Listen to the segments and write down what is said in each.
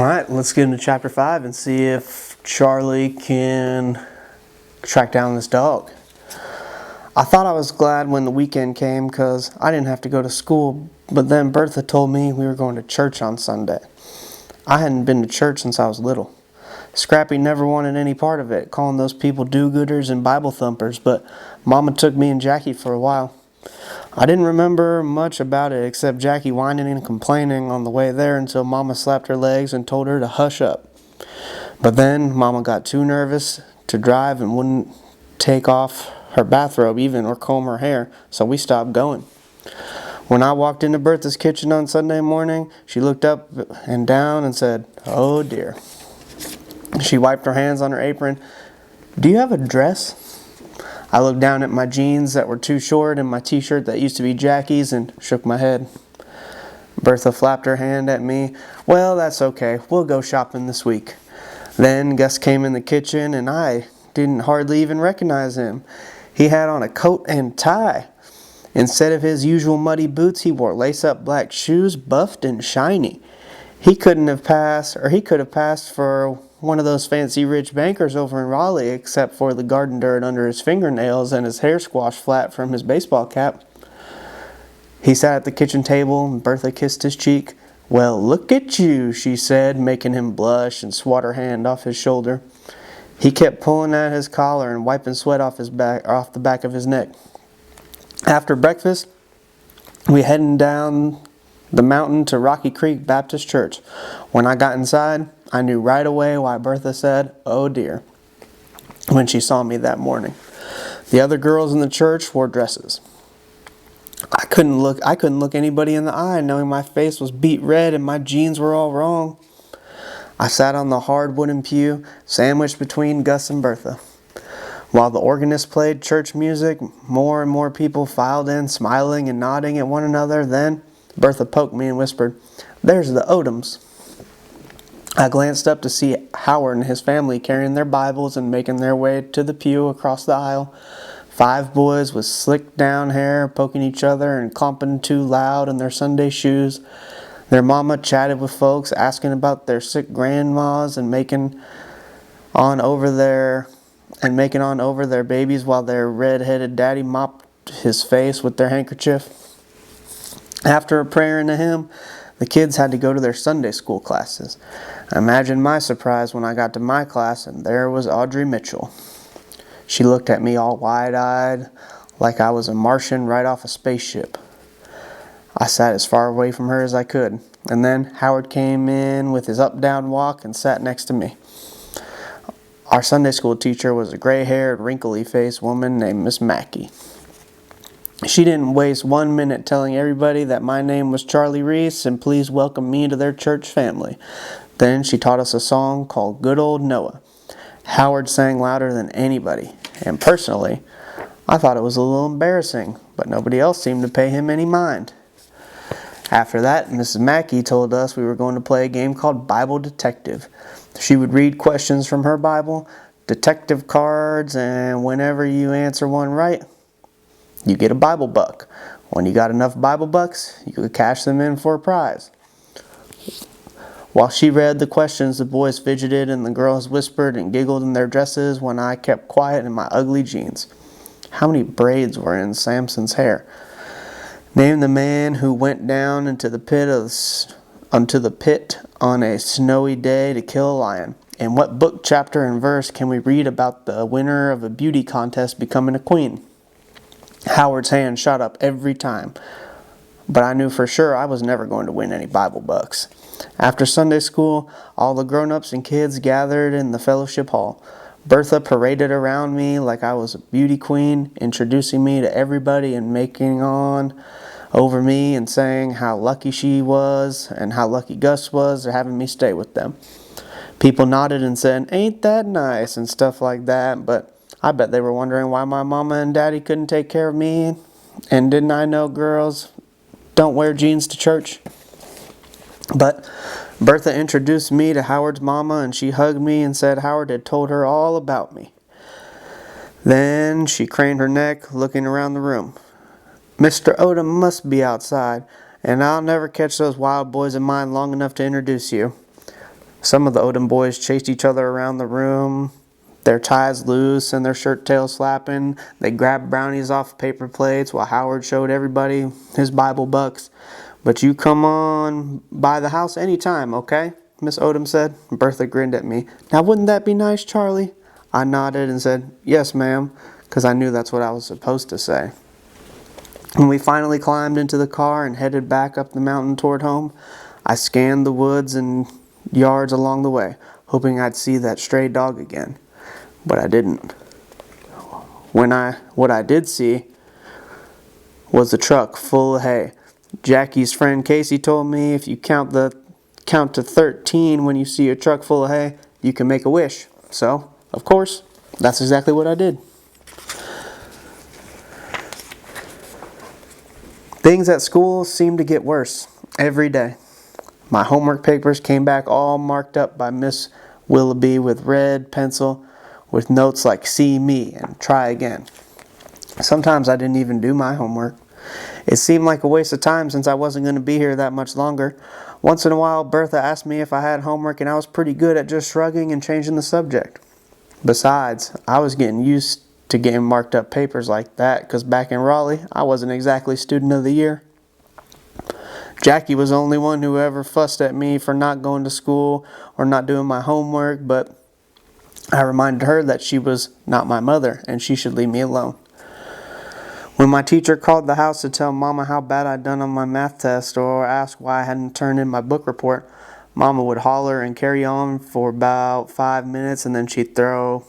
All right, let's get into chapter 5 and see if Charlie can track down this dog. I thought I was glad when the weekend came because I didn't have to go to school, but then Bertha told me we were going to church on Sunday. I hadn't been to church since I was little. Scrappy never wanted any part of it, calling those people do-gooders and Bible thumpers, but Mama took me and Jackie for a while. I didn't remember much about it except Jackie whining and complaining on the way there until Mama slapped her legs and told her to hush up. But then Mama got too nervous to drive and wouldn't take off her bathrobe even or comb her hair, so we stopped going. When I walked into Bertha's kitchen on Sunday morning, she looked up and down and said, "Oh dear." She wiped her hands on her apron. "Do you have a dress?" I looked down at my jeans that were too short and my t-shirt that used to be Jackie's and shook my head. Bertha flapped her hand at me. "Well, that's okay. We'll go shopping this week." Then Gus came in the kitchen and I didn't hardly even recognize him. He had on a coat and tie. Instead of his usual muddy boots, he wore lace-up black shoes, buffed and shiny. He could have passed for one of those fancy rich bankers over in Raleigh, except for the garden dirt under his fingernails and his hair squashed flat from his baseball cap. He sat at the kitchen table and Bertha kissed his cheek. "Well, look at you," she said, making him blush and swat her hand off his shoulder. He kept pulling at his collar and wiping sweat off the back of his neck. After breakfast, we headed down the mountain to Rocky Creek Baptist Church. When I got inside, I knew right away why Bertha said, "Oh dear," when she saw me that morning. The other girls in the church wore dresses. I couldn't look anybody in the eye, knowing my face was beet red and my jeans were all wrong. I sat on the hard wooden pew, sandwiched between Gus and Bertha. While the organist played church music, more and more people filed in, smiling and nodding at one another. Then Bertha poked me and whispered, "There's the Odoms." I glanced up to see Howard and his family carrying their Bibles and making their way to the pew across the aisle. 5 boys with slicked down hair poking each other and clomping too loud in their Sunday shoes. Their mama chatted with folks, asking about their sick grandmas and making on over their babies while their red-headed daddy mopped his face with their handkerchief. After a prayer and a hymn, the kids had to go to their Sunday school classes. Imagine my surprise when I got to my class and there was Audrey Mitchell. She looked at me all wide-eyed, like I was a Martian right off a spaceship. I sat as far away from her as I could, and then Howard came in with his up-down walk and sat next to me. Our Sunday school teacher was a gray-haired, wrinkly-faced woman named Miss Mackey. She didn't waste 1 minute telling everybody that my name was Charlie Reese and please welcome me to their church family. Then she taught us a song called Good Old Noah. Howard sang louder than anybody, and personally, I thought it was a little embarrassing, but nobody else seemed to pay him any mind. After that, Mrs. Mackey told us we were going to play a game called Bible Detective. She would read questions from her Bible, detective cards, and whenever you answer one right, you get a Bible buck. When you got enough Bible bucks, you could cash them in for a prize. While she read the questions, the boys fidgeted and the girls whispered and giggled in their dresses when I kept quiet in my ugly jeans. How many braids were in Samson's hair? Name the man who went down into the pit on a snowy day to kill a lion. In what book, chapter, and verse can we read about the winner of a beauty contest becoming a queen? Howard's hand shot up every time, but I knew for sure I was never going to win any Bible bucks. After Sunday school, all the grown-ups and kids gathered in the fellowship hall. Bertha paraded around me like I was a beauty queen, introducing me to everybody and making on over me and saying how lucky she was and how lucky Gus was for having me stay with them. People nodded and said, "Ain't that nice?" and stuff like that, but I bet they were wondering why my mama and daddy couldn't take care of me, and didn't I know girls don't wear jeans to church? But Bertha introduced me to Howard's mama, and she hugged me and said Howard had told her all about me. Then she craned her neck, looking around the room. "Mr. Odom must be outside, and I'll never catch those wild boys of mine long enough to introduce you." Some of the Odom boys chased each other around the room, their ties loose and their shirt tails flapping. They grabbed brownies off paper plates while Howard showed everybody his Bible bucks. "But you come on by the house anytime, okay?" Miss Odom said. Bertha grinned at me. "Now wouldn't that be nice, Charlie?" I nodded and said, "Yes, ma'am," because I knew that's what I was supposed to say. When we finally climbed into the car and headed back up the mountain toward home, I scanned the woods and yards along the way, hoping I'd see that stray dog again. But I didn't. What I did see was the truck full of hay. Jackie's friend Casey told me if you count to 13 when you see a truck full of hay, you can make a wish. So, of course, that's exactly what I did. Things at school seemed to get worse every day. My homework papers came back all marked up by Miss Willoughby with red pencil, with notes like "see me" and "try again." Sometimes I didn't even do my homework. It seemed like a waste of time since I wasn't going to be here that much longer. Once in a while, Bertha asked me if I had homework, and I was pretty good at just shrugging and changing the subject. Besides, I was getting used to getting marked up papers like that, because back in Raleigh, I wasn't exactly student of the year. Jackie was the only one who ever fussed at me for not going to school or not doing my homework, but I reminded her that she was not my mother and she should leave me alone. When my teacher called the house to tell Mama how bad I'd done on my math test or ask why I hadn't turned in my book report, Mama would holler and carry on for about 5 minutes, and then she'd throw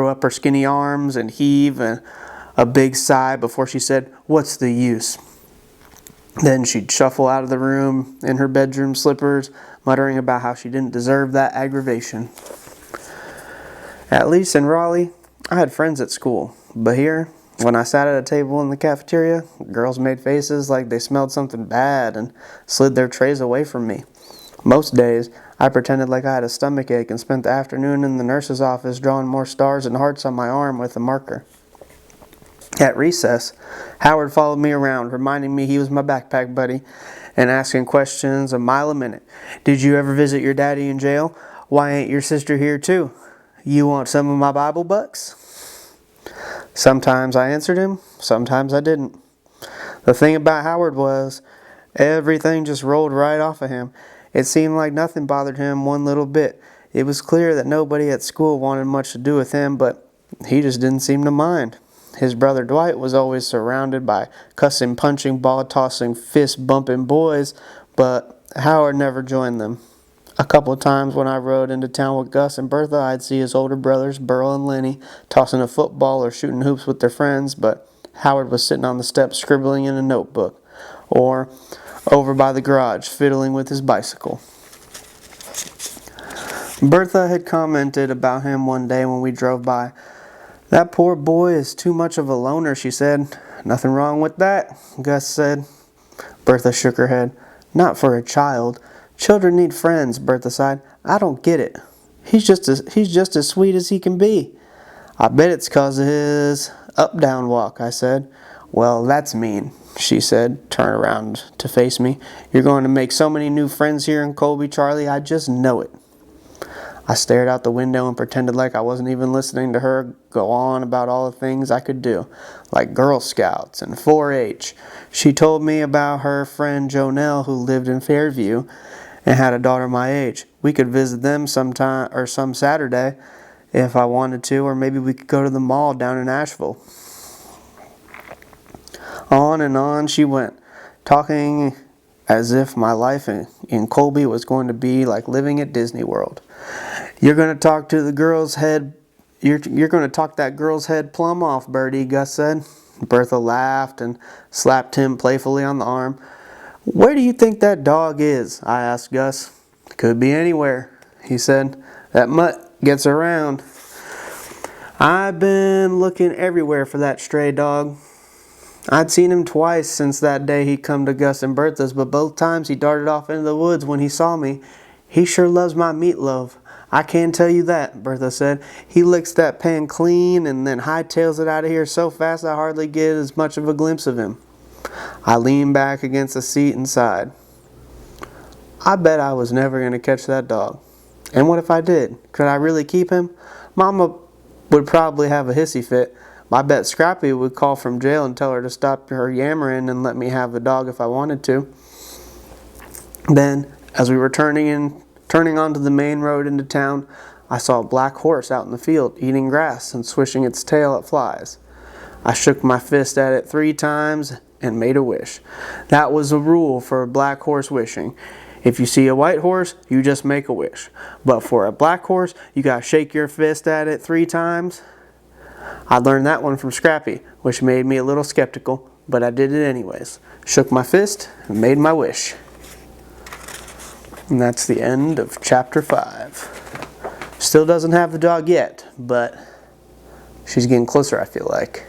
up her skinny arms and heave a big sigh before she said, "What's the use?" Then she'd shuffle out of the room in her bedroom slippers, muttering about how she didn't deserve that aggravation. At least in Raleigh, I had friends at school. But here, when I sat at a table in the cafeteria, girls made faces like they smelled something bad and slid their trays away from me. Most days, I pretended like I had a stomach ache and spent the afternoon in the nurse's office drawing more stars and hearts on my arm with a marker. At recess, Howard followed me around, reminding me he was my backpack buddy and asking questions a mile a minute. "Did you ever visit your daddy in jail? Why ain't your sister here too? You want some of my Bible bucks?" Sometimes I answered him, sometimes I didn't. The thing about Howard was, everything just rolled right off of him. It seemed like nothing bothered him one little bit. It was clear that nobody at school wanted much to do with him, but he just didn't seem to mind. His brother Dwight was always surrounded by cussing, punching, ball-tossing, fist-bumping boys, but Howard never joined them. A couple of times when I rode into town with Gus and Bertha, I'd see his older brothers, Burl and Lenny, tossing a football or shooting hoops with their friends, but Howard was sitting on the steps scribbling in a notebook, or over by the garage fiddling with his bicycle. Bertha had commented about him one day when we drove by. "That poor boy is too much of a loner," she said. "Nothing wrong with that," Gus said. Bertha shook her head. "Not for a child. Children need friends," Bertha sighed. "I don't get it. He's just as sweet as he can be." "I bet it's 'cause of his up-down walk," I said. "Well, that's mean," she said, turning around to face me. "You're going to make so many new friends here in Colby, Charlie. I just know it." I stared out the window and pretended like I wasn't even listening to her go on about all the things I could do, like Girl Scouts and 4-H. She told me about her friend Jonelle, who lived in Fairview and had a daughter my age. We could visit them sometime or some Saturday if I wanted to, or maybe we could go to the mall down in Asheville. On and on she went, talking as if my life in Colby was going to be like living at Disney World. You're going to talk that girl's head plumb off, Bertie," Gus said. Bertha laughed and slapped him playfully on the arm. "Where do you think that dog is?" I asked Gus. "Could be anywhere," he said. "That mutt gets around." I've been looking everywhere for that stray dog. I'd seen him twice since that day he come to Gus and Bertha's, but both times he darted off into the woods when he saw me. "He sure loves my meatloaf. I can tell you that," Bertha said. "He licks that pan clean and then hightails it out of here so fast I hardly get as much of a glimpse of him." I leaned back against the seat and sighed. I bet I was never going to catch that dog. And what if I did? Could I really keep him? Mama would probably have a hissy fit. I bet Scrappy would call from jail and tell her to stop her yammering and let me have the dog if I wanted to. Then, as we were turning onto the main road into town, I saw a black horse out in the field eating grass and swishing its tail at flies. I shook my fist at it 3 times and made a wish. That was a rule for a black horse wishing. If you see a white horse, you just make a wish. But for a black horse, you gotta shake your fist at it 3 times. I learned that one from Scrappy, which made me a little skeptical, but I did it anyways. Shook my fist and made my wish. And that's the end of chapter 5. Still doesn't have the dog yet, but she's getting closer, I feel like.